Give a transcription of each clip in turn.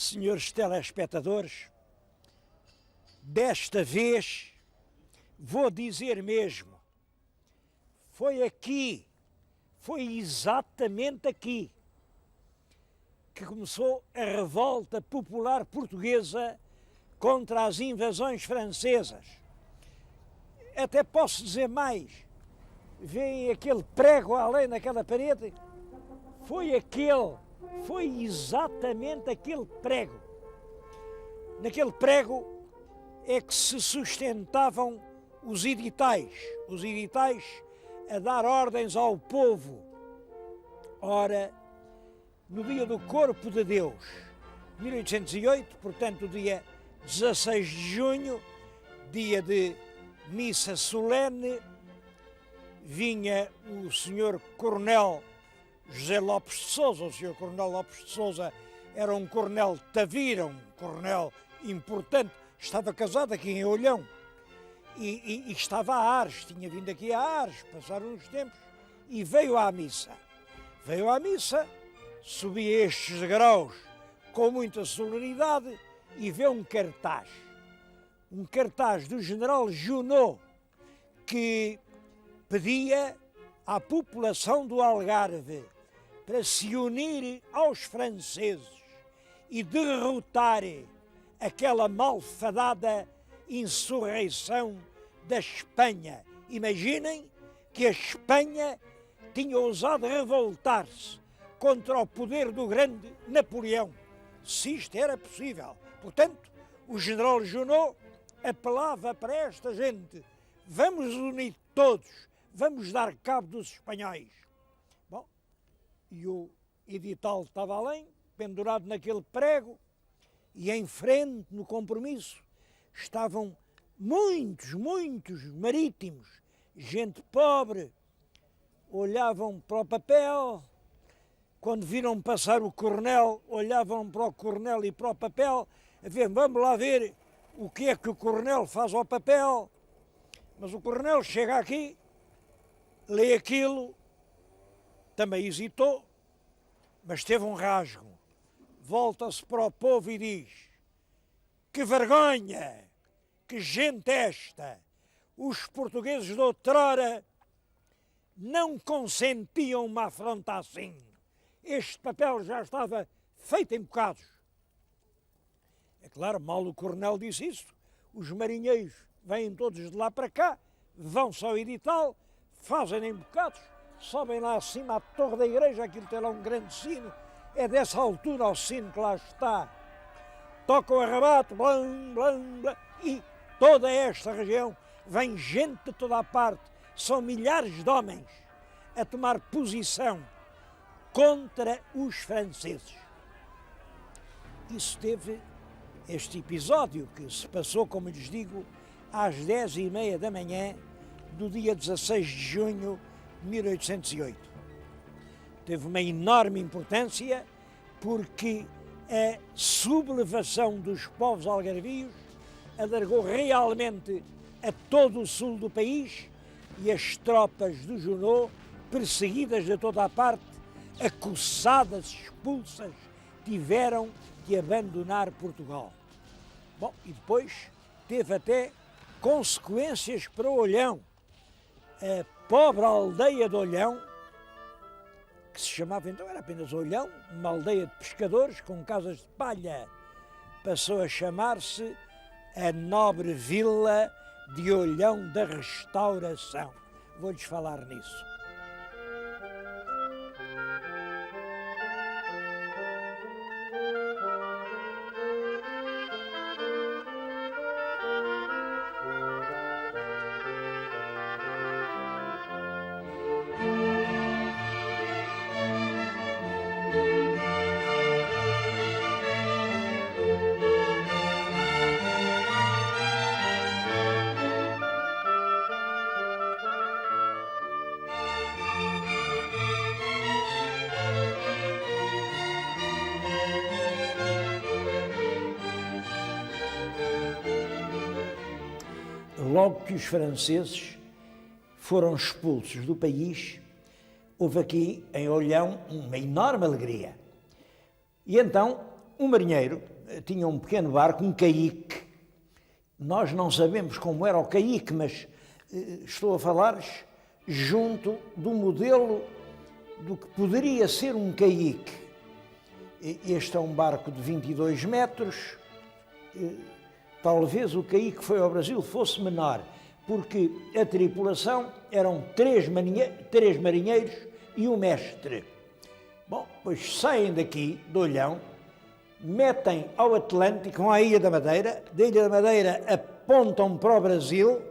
Senhores telespectadores, desta vez vou dizer mesmo, foi exatamente aqui, que começou a revolta popular portuguesa contra as invasões francesas. Até posso dizer mais, veem aquele prego além naquela parede? Foi exatamente aquele prego. Naquele prego é que se sustentavam os editais a dar ordens ao povo. Ora, no dia do Corpo de Deus, 1808, portanto, dia 16 de junho, dia de missa solene, vinha o Sr. Coronel José Lopes de Sousa. O Sr. Coronel Lopes de Sousa era um coronel Tavira, um coronel importante, estava casado aqui em Olhão e estava a Ares, tinha vindo aqui a Ares, passaram uns tempos e veio à missa. Veio à missa, subia estes degraus com muita solenidade e vê um cartaz do general Junot que pedia à população do Algarve para se unir aos franceses e derrotar aquela malfadada insurreição da Espanha. Imaginem que a Espanha tinha ousado revoltar-se contra o poder do grande Napoleão, se isto era possível. Portanto, o general Junot apelava para esta gente: vamos unir todos, vamos dar cabo dos espanhóis. Bom, e o edital estava além, pendurado naquele prego, e em frente, no compromisso, estavam muitos marítimos, gente pobre, olhavam para o papel, quando viram passar o coronel, olhavam para o coronel e para o papel, a ver, vamos lá ver o que é que o coronel faz ao papel. Mas o coronel chega aqui, lê aquilo, também hesitou, mas teve um rasgo. Volta-se para o povo e diz: que vergonha, que gente esta! Os portugueses de outrora não consentiam uma afronta assim. Este papel já estava feito em bocados. É claro, mal o coronel disse isso, os marinheiros vêm todos de lá para cá, vão-se ao edital, fazem em bocados, sobem lá acima à torre da igreja, aquilo tem lá um grande sino, é dessa altura ao sino que lá está. Tocam a rabato, blam, blam, blam, e toda esta região vem gente de toda a parte, são milhares de homens a tomar posição contra os franceses. Isso teve este episódio que se passou, como lhes digo, às 10h30 da manhã do dia 16 de junho de 1808. Teve uma enorme importância porque a sublevação dos povos algarvios alargou realmente a todo o sul do país e as tropas do Junot, perseguidas de toda a parte, acossadas, expulsas, tiveram que abandonar Portugal. Bom, e depois teve até consequências para Olhão. A pobre aldeia de Olhão, que se chamava então, era apenas Olhão, uma aldeia de pescadores com casas de palha, passou a chamar-se a nobre vila de Olhão da Restauração. Vou-lhes falar nisso. Logo que os franceses foram expulsos do país, houve aqui em Olhão uma enorme alegria. E então um marinheiro tinha um pequeno barco, um caique. Nós não sabemos como era o caique, mas estou a falar junto do modelo do que poderia ser um caique. Este é um barco de 22 metros. Talvez o caique que foi ao Brasil fosse menor, porque a tripulação eram três marinheiros e um mestre. Bom, pois saem daqui, de Olhão, metem ao Atlântico, vão à Ilha da Madeira, da Ilha da Madeira apontam para o Brasil.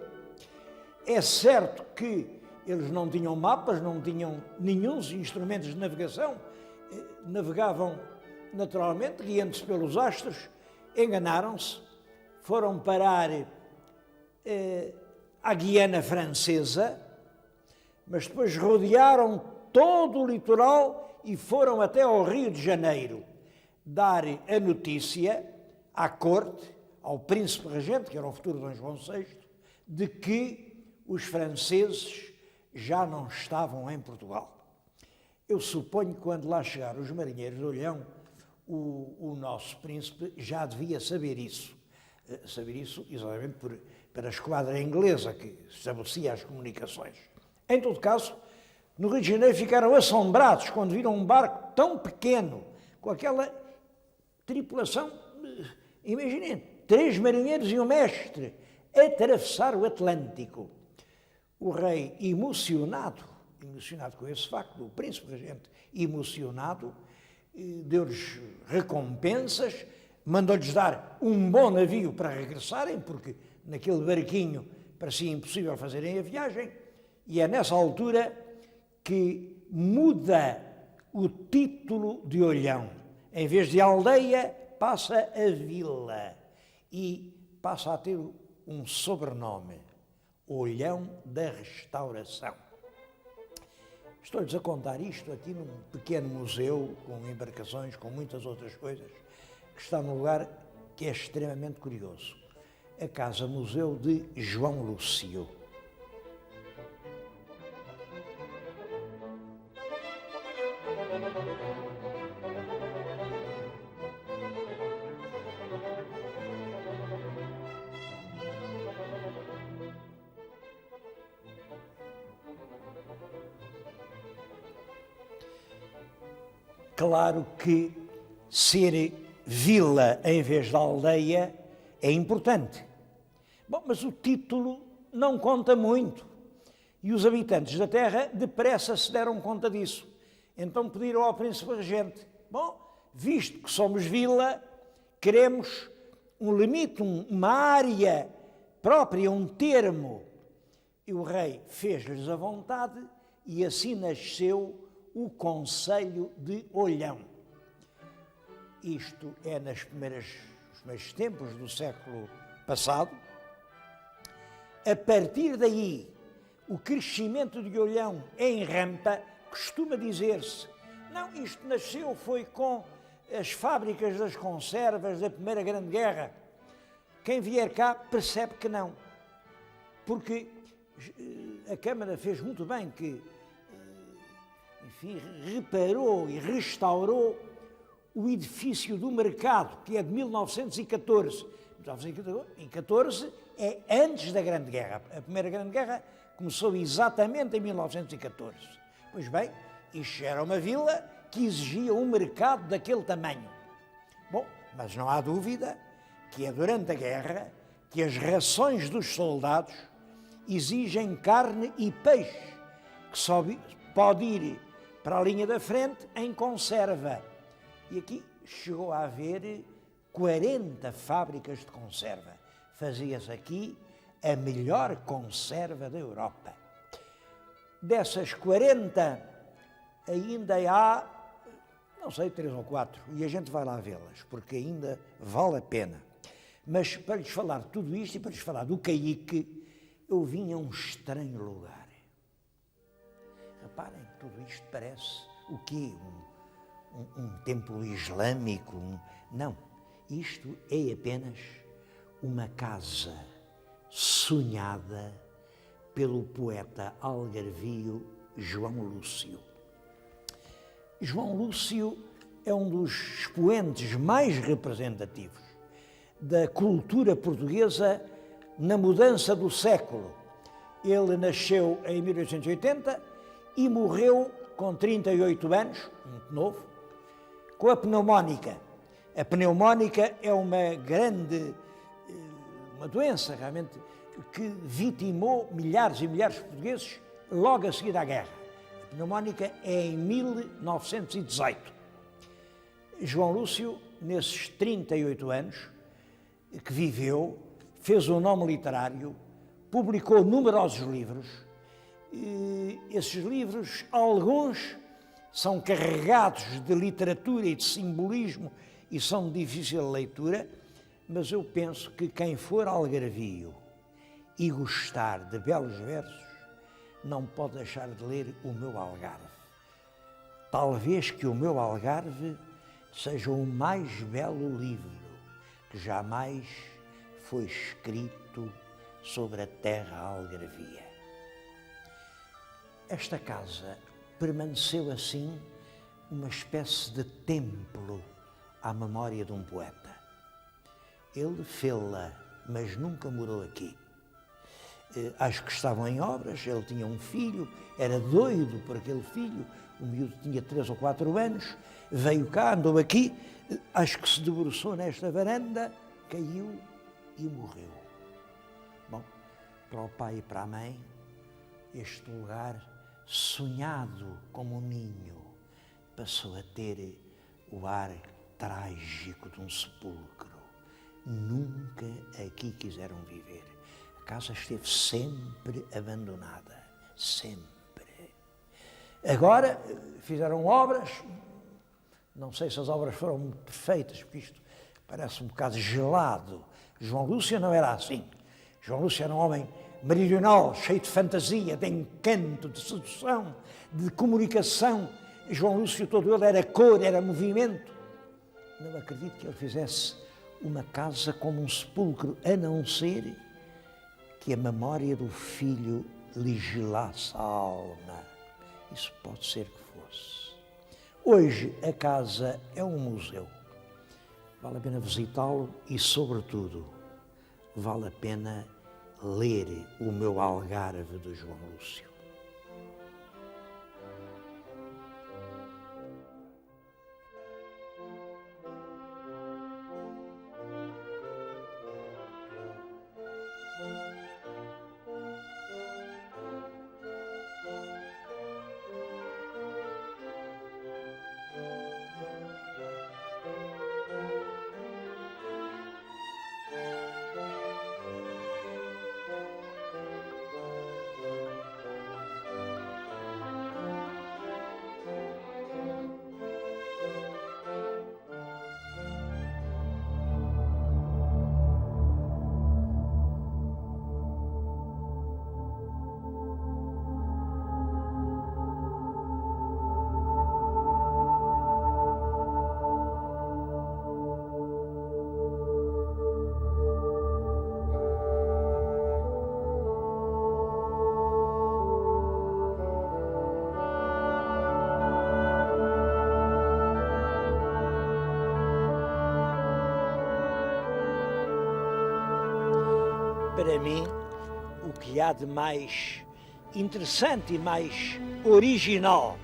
É certo que eles não tinham mapas, não tinham nenhum instrumentos de navegação, navegavam naturalmente, guiando-se pelos astros, enganaram-se, foram parar à Guiana Francesa, mas depois rodearam todo o litoral e foram até ao Rio de Janeiro dar a notícia à corte, ao príncipe regente, que era o futuro Dom João VI, de que os franceses já não estavam em Portugal. Eu suponho que quando lá chegaram os marinheiros de Olhão, o nosso príncipe já devia saber isso exatamente pela esquadra inglesa que estabelecia as comunicações. Em todo caso, no Rio de Janeiro ficaram assombrados quando viram um barco tão pequeno, com aquela tripulação, imaginem, 3 marinheiros e um mestre, atravessar o Atlântico. O rei, emocionado com esse facto, o príncipe regente, emocionado, deu-lhes recompensas, mandou-lhes dar um bom navio para regressarem, porque naquele barquinho parecia impossível fazerem a viagem, e é nessa altura que muda o título de Olhão. Em vez de aldeia, passa a vila e passa a ter um sobrenome, Olhão da Restauração. Estou-lhes a contar isto aqui num pequeno museu, com embarcações, com muitas outras coisas, que está num lugar que é extremamente curioso. A Casa-Museu de João Lúcio. Claro que ser vila em vez de aldeia é importante. Bom, mas o título não conta muito. E os habitantes da terra depressa se deram conta disso. Então pediram ao príncipe regente: bom, visto que somos vila, queremos um limite, uma área própria, um termo. E o rei fez-lhes a vontade e assim nasceu o Conselho de Olhão. Isto é nos primeiros tempos do século passado. A partir daí, o crescimento de Olhão em rampa, costuma dizer-se, não, isto nasceu foi com as fábricas das conservas da Primeira Grande Guerra. Quem vier cá percebe que não, porque a Câmara fez muito bem que, enfim, reparou e restaurou o edifício do mercado, que é de 1914. 1914 é antes da Grande Guerra. A Primeira Grande Guerra começou exatamente em 1914. Pois bem, isto era uma vila que exigia um mercado daquele tamanho. Bom, mas não há dúvida que é durante a guerra que as rações dos soldados exigem carne e peixe, que só pode ir para a linha da frente em conserva. E aqui chegou a haver 40 fábricas de conserva. Fazia-se aqui a melhor conserva da Europa. Dessas 40, ainda há, não sei, 3 ou 4, e a gente vai lá vê-las, porque ainda vale a pena. Mas para lhes falar de tudo isto e para lhes falar do caique, eu vim a um estranho lugar. Reparem, tudo isto parece o quê? Um templo islâmico? Não, isto é apenas uma casa sonhada pelo poeta algarvio João Lúcio. João Lúcio é um dos expoentes mais representativos da cultura portuguesa na mudança do século. Ele nasceu em 1880 e morreu com 38 anos, muito novo, com a pneumónica. A pneumónica é uma doença realmente que vitimou milhares e milhares de portugueses logo a seguir à guerra. A pneumónica é em 1918. João Lúcio, nesses 38 anos que viveu, fez um nome literário, publicou numerosos livros. E esses livros, alguns, são carregados de literatura e de simbolismo e são de difícil leitura, mas eu penso que quem for algarvio e gostar de belos versos, não pode deixar de ler O Meu Algarve. Talvez que O Meu Algarve seja o mais belo livro que jamais foi escrito sobre a terra algarvia. Esta casa permaneceu assim uma espécie de templo à memória de um poeta. Ele fê-la, mas nunca morou aqui. Acho que estavam em obras, ele tinha um filho, era doido por aquele filho, o miúdo tinha 3 ou 4 anos, veio cá, andou aqui, acho que se debruçou nesta varanda, caiu e morreu. Bom, para o pai e para a mãe, este lugar sonhado como um ninho passou a ter o ar trágico de um sepulcro. Nunca aqui quiseram viver. A casa esteve sempre abandonada, sempre. Agora fizeram obras, não sei se as obras foram muito perfeitas, porque isto parece um bocado gelado. João Lúcio não era assim. João Lúcio era um homem meridional, cheio de fantasia, de encanto, de sedução, de comunicação. João Lúcio todo ele era cor, era movimento. Não acredito que ele fizesse uma casa como um sepulcro, a não ser que a memória do filho lhe gelasse a alma. Isso pode ser que fosse. Hoje a casa é um museu. Vale a pena visitá-lo e, sobretudo, vale a pena ler O Meu Algarve de João Lúcio. Para mim, o que há de mais interessante e mais original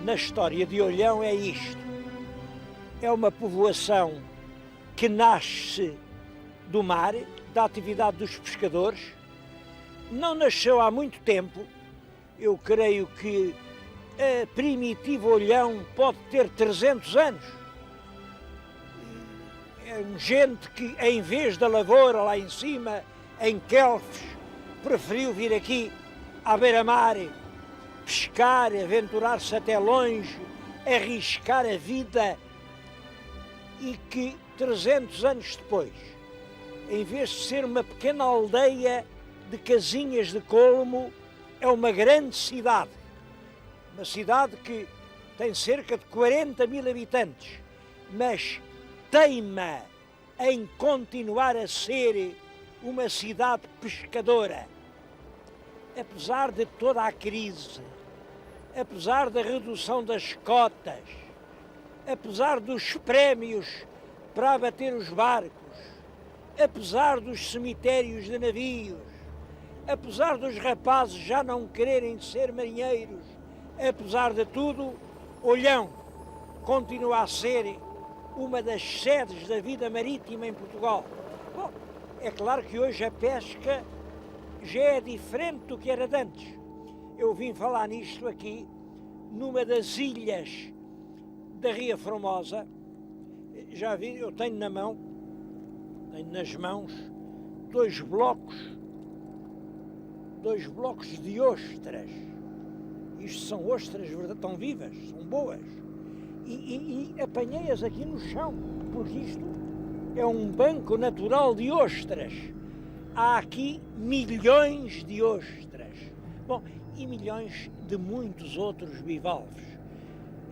na história de Olhão é isto. É uma povoação que nasce do mar, da atividade dos pescadores. Não nasceu há muito tempo. Eu creio que a primitiva Olhão pode ter 300 anos. É gente que, em vez da lavoura lá em cima, em Quelfes, preferiu vir aqui à beira-mar, pescar, aventurar-se até longe, arriscar a vida, e que 300 anos depois, em vez de ser uma pequena aldeia de casinhas de colmo, é uma grande cidade. Uma cidade que tem cerca de 40.000 habitantes, mas teima em continuar a ser uma cidade pescadora. Apesar de toda a crise, apesar da redução das cotas, apesar dos prémios para abater os barcos, apesar dos cemitérios de navios, apesar dos rapazes já não quererem ser marinheiros, apesar de tudo, Olhão continua a ser uma das sedes da vida marítima em Portugal. Bom, é claro que hoje a pesca já é diferente do que era de antes. Eu vim falar nisto aqui, numa das ilhas da Ria Formosa. Já vi, eu tenho nas mãos, dois blocos de ostras. Isto são ostras, estão vivas, são boas. E apanhei-as aqui no chão, porque isto é um banco natural de ostras. Há aqui milhões de ostras. Bom, e milhões de muitos outros bivalves.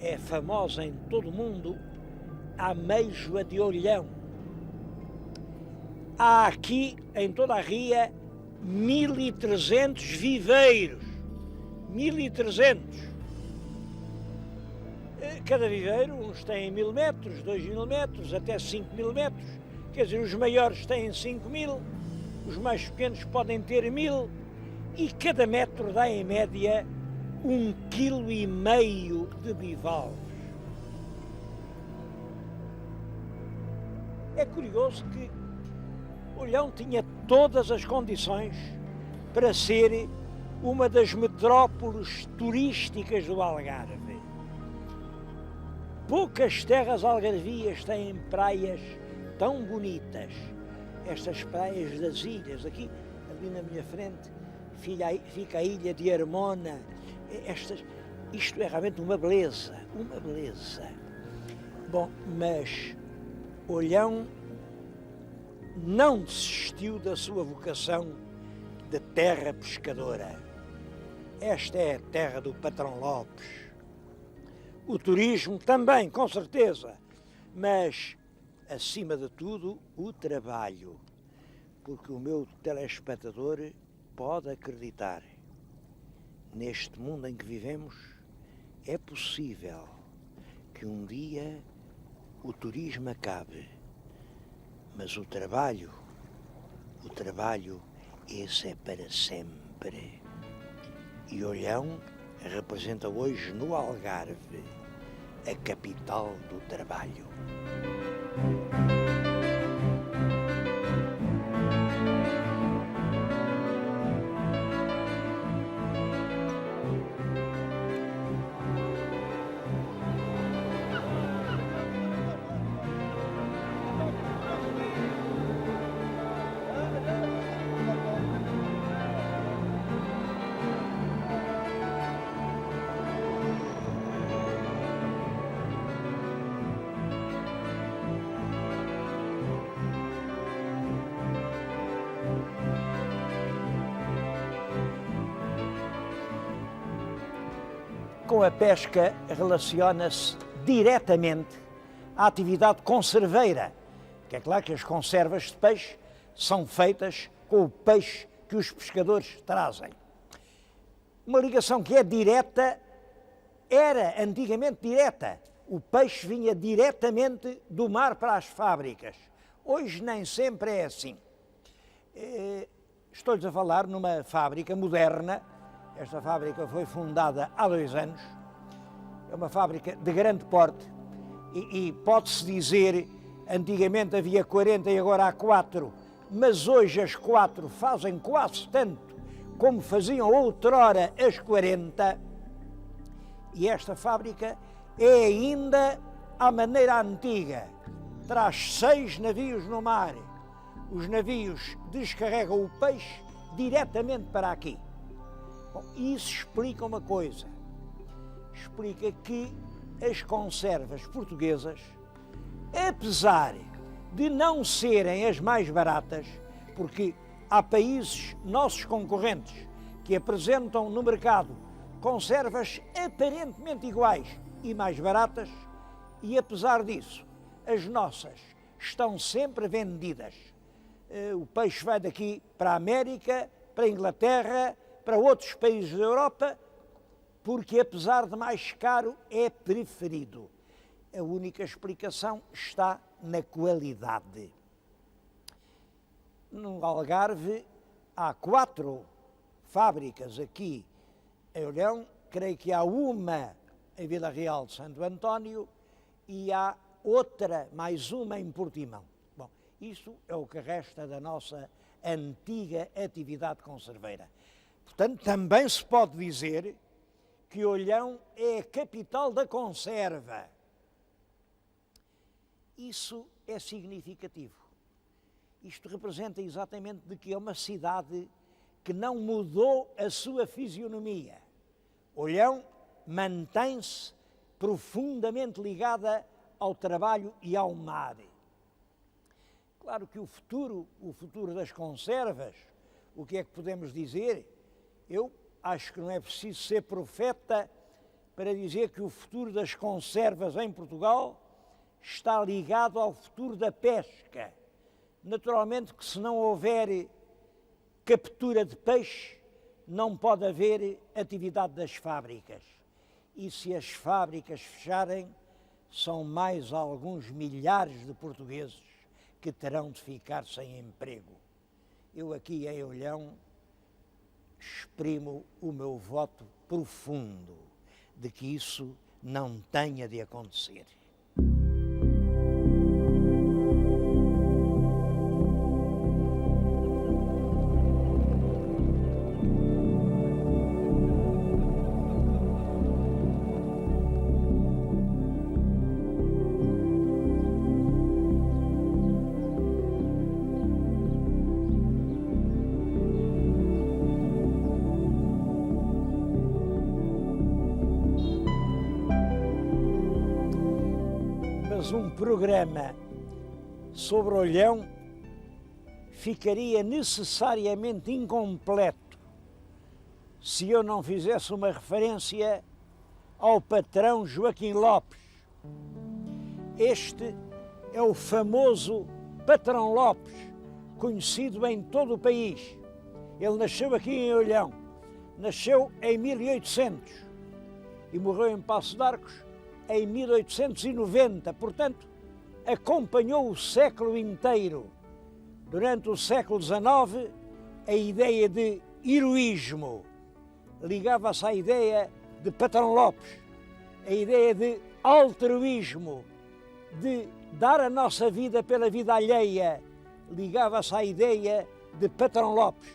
É famosa em todo o mundo a ameijoa de Olhão. Há aqui, em toda a ria, 1.300 viveiros. 1.300. Cada viveiro, uns têm 1.000 metros, 2.000 metros, até 5.000 metros. Quer dizer, os maiores têm 5.000, os mais pequenos podem ter 1.000, e cada metro dá, em média, 1,5 kg de bivalves. É curioso que Olhão tinha todas as condições para ser uma das metrópoles turísticas do Algarve. Poucas terras algarvias têm praias tão bonitas. Estas praias das ilhas, aqui, ali na minha frente, fica a ilha de Armona. Isto é realmente uma beleza, uma beleza. Bom, mas Olhão não desistiu da sua vocação de terra pescadora. Esta é a terra do patrão Lopes. O turismo também, com certeza, mas, acima de tudo, o trabalho. Porque o meu telespectador pode acreditar, neste mundo em que vivemos, é possível que um dia o turismo acabe, mas o trabalho, esse é para sempre. E Olhão representa hoje no Algarve a capital do trabalho. Com a pesca relaciona-se diretamente a atividade conserveira, que é claro que as conservas de peixe são feitas com o peixe que os pescadores trazem. Uma ligação que é direta, era antigamente direta. O peixe vinha diretamente do mar para as fábricas. Hoje nem sempre é assim. Estou-lhes a falar numa fábrica moderna. Esta fábrica foi fundada há 2 anos. É uma fábrica de grande porte e pode-se dizer, antigamente havia 40 e agora há 4, mas hoje as 4 fazem quase tanto como faziam outrora as 40. E esta fábrica é ainda à maneira antiga. Traz 6 navios no mar. Os navios descarregam o peixe diretamente para aqui. Bom, isso explica uma coisa. Explica que as conservas portuguesas, apesar de não serem as mais baratas, porque há países, nossos concorrentes, que apresentam no mercado conservas aparentemente iguais e mais baratas, e apesar disso, as nossas estão sempre vendidas. O peixe vai daqui para a América, para a Inglaterra, para outros países da Europa, porque apesar de mais caro, é preferido. a única explicação está na qualidade. No Algarve há 4 fábricas aqui em Olhão, creio que há uma em Vila Real de Santo António e há outra, mais uma em Portimão. Bom, isso é o que resta da nossa antiga atividade conserveira. Portanto, também se pode dizer que Olhão é a capital da conserva. Isso é significativo. Isto representa exatamente de que é uma cidade que não mudou a sua fisionomia. Olhão mantém-se profundamente ligada ao trabalho e ao mar. Claro que o futuro das conservas, o que é que podemos dizer? Eu acho que não é preciso ser profeta para dizer que o futuro das conservas em Portugal está ligado ao futuro da pesca. Naturalmente que se não houver captura de peixe, não pode haver atividade das fábricas. E se as fábricas fecharem, são mais alguns milhares de portugueses que terão de ficar sem emprego. Eu aqui em Olhão exprimo o meu voto profundo de que isso não tenha de acontecer. Um programa sobre Olhão ficaria necessariamente incompleto se eu não fizesse uma referência ao patrão Joaquim Lopes. Este é o famoso patrão Lopes, conhecido em todo o país. Ele nasceu aqui em Olhão, nasceu em 1800 e morreu em Paços de Arcos em 1890, portanto, acompanhou o século inteiro. Durante o século XIX, a ideia de heroísmo ligava-se à ideia de patrão Lopes, a ideia de altruísmo, de dar a nossa vida pela vida alheia, ligava-se à ideia de patrão Lopes.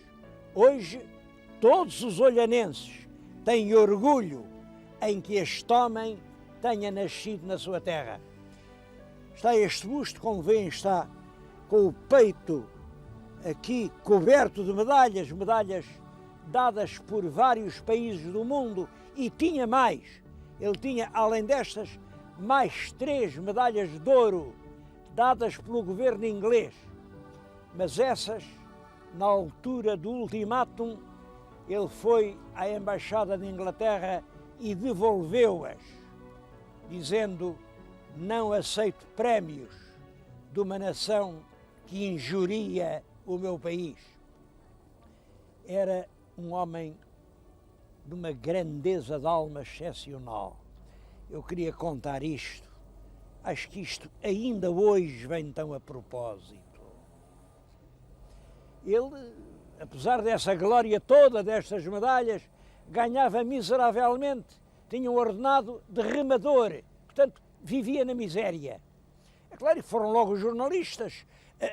Hoje, todos os olhanenses têm orgulho em que este homem tenha nascido na sua terra. Está este busto, como veem, está com o peito aqui coberto de medalhas, medalhas dadas por vários países do mundo, e tinha mais. Ele tinha, além destas, mais 3 medalhas de ouro dadas pelo governo inglês. Mas essas, na altura do ultimátum, ele foi à Embaixada de Inglaterra e devolveu-as, dizendo: não aceito prémios de uma nação que injuria o meu país. Era um homem de uma grandeza de alma excepcional. Eu queria contar isto. Acho que isto ainda hoje vem tão a propósito. Ele, apesar dessa glória toda, destas medalhas, ganhava miseravelmente. Tinha um ordenado de remador, portanto, vivia na miséria. É claro que foram logo os jornalistas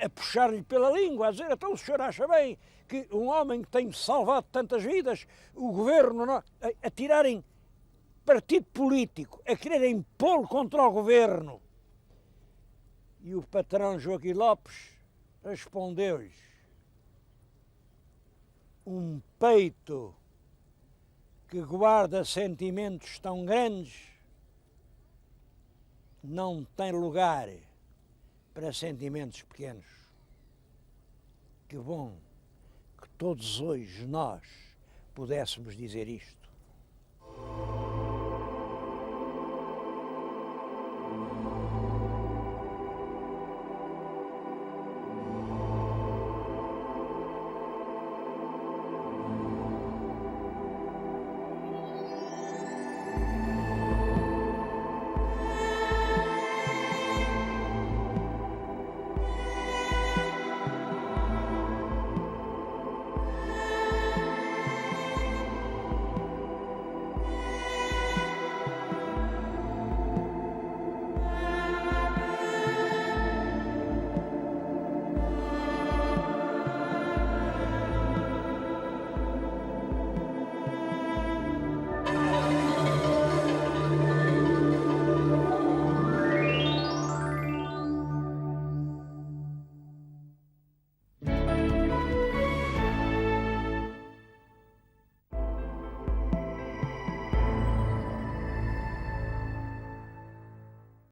a puxar-lhe pela língua, a dizer: então o senhor acha bem que um homem que tem salvado tantas vidas, o governo, a tirarem partido político, a quererem pô-lo contra o governo? E o patrão Joaquim Lopes respondeu-lhes: um peito que guarda sentimentos tão grandes não tem lugar para sentimentos pequenos. Que bom que todos hoje nós pudéssemos dizer isto.